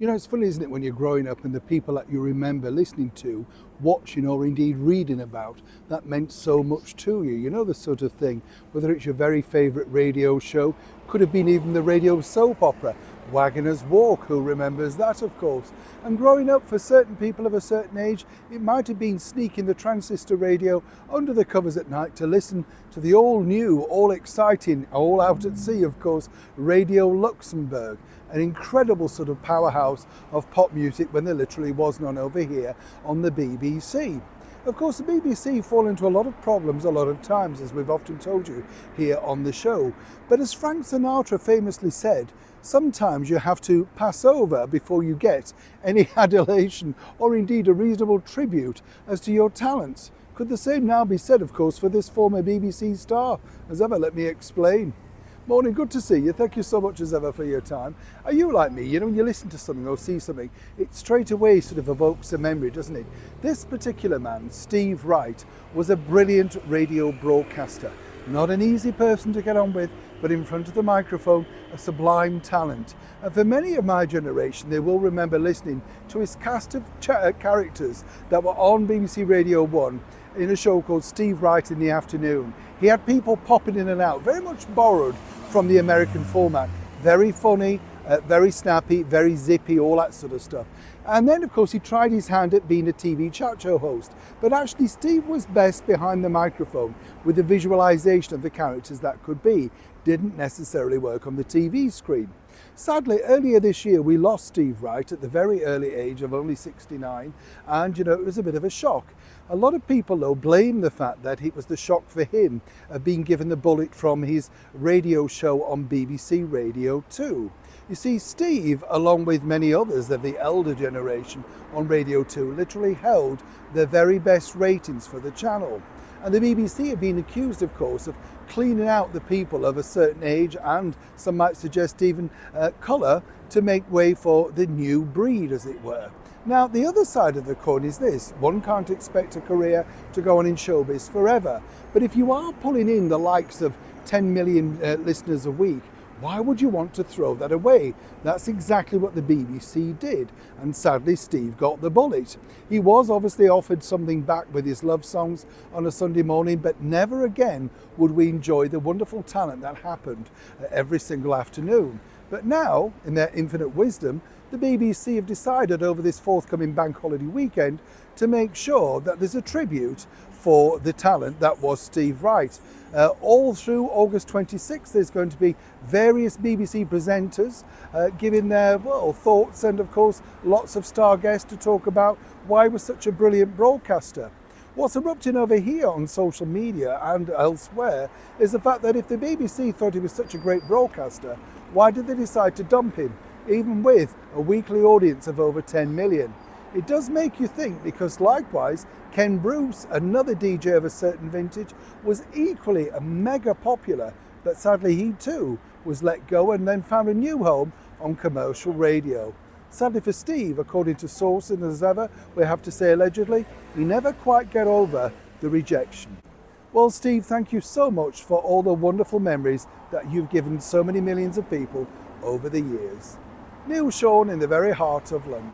You know, it's funny, isn't it, when you're growing up and the people that you remember listening to, watching, or indeed reading about, that meant so much to you. You know, the sort of thing, whether it's your very favourite radio show, could have been even the radio soap opera, Wagoner's Walk, who remembers that, of course. And growing up, for certain people of a certain age, it might have been sneaking the transistor radio under the covers at night to listen to the all new, all exciting, all out at sea, of course, Radio Luxembourg, an incredible sort of powerhouse of pop music when there literally was none over here on the BBC. Of course, the BBC fall into a lot of problems a lot of times, as we've often told you here on the show. But as Frank Sinatra famously said, sometimes you have to pass over before you get any adulation or indeed a reasonable tribute as to your talents. Could the same now be said, of course, for this former BBC star? As ever, let me explain. Morning, good to see you. Thank you so much as ever for your time. Are you like me? You know, when you listen to something or see something, it straight away sort of evokes a memory, doesn't it? This particular man, Steve Wright, was a brilliant radio broadcaster. Not an easy person to get on with, but in front of the microphone, a sublime talent. And for many of my generation, they will remember listening to his cast of characters that were on BBC Radio 1 in a show called Steve Wright in the Afternoon. He had people popping in and out, very much borrowed from the American format. Very funny, very snappy, very zippy, all that sort of stuff. And then, of course, he tried his hand at being a TV chat show host. But actually, Steve was best behind the microphone with the visualization of the characters that could be. Didn't necessarily work on the TV screen. Sadly, earlier this year, we lost Steve Wright at the very early age of only 69. And, you know, it was a bit of a shock. A lot of people, though, blame the fact that it was the shock for him of being given the bullet from his radio show on BBC Radio 2. You see, Steve, along with many others of the elder generation on Radio 2, literally held the very best ratings for the channel. And the BBC have been accused, of course, of cleaning out the people of a certain age and some might suggest even colour to make way for the new breed, as it were. Now, the other side of the coin is this. One can't expect a career to go on in showbiz forever. But if you are pulling in the likes of 10 million listeners a week, why would you want to throw that away? That's exactly what the BBC did. And sadly, Steve got the bullet. He was obviously offered something back with his love songs on a Sunday morning, but never again would we enjoy the wonderful talent that happened every single afternoon. But now, in their infinite wisdom, the BBC have decided over this forthcoming bank holiday weekend to make sure that there's a tribute for the talent that was Steve Wright. All through August 26th, there's going to be various BBC presenters giving their thoughts and, of course, lots of star guests to talk about why he was such a brilliant broadcaster. What's erupting over here on social media and elsewhere is the fact that if the BBC thought he was such a great broadcaster, why did they decide to dump him, even with a weekly audience of over 10 million? It does make you think, because likewise, Ken Bruce, another DJ of a certain vintage, was equally a mega popular, but sadly he too was let go and then found a new home on commercial radio. Sadly for Steve, according to sources, as ever, we have to say allegedly, he never quite got over the rejection. Well, Steve, thank you so much for all the wonderful memories that you've given so many millions of people over the years. Neil Sean in the very heart of London.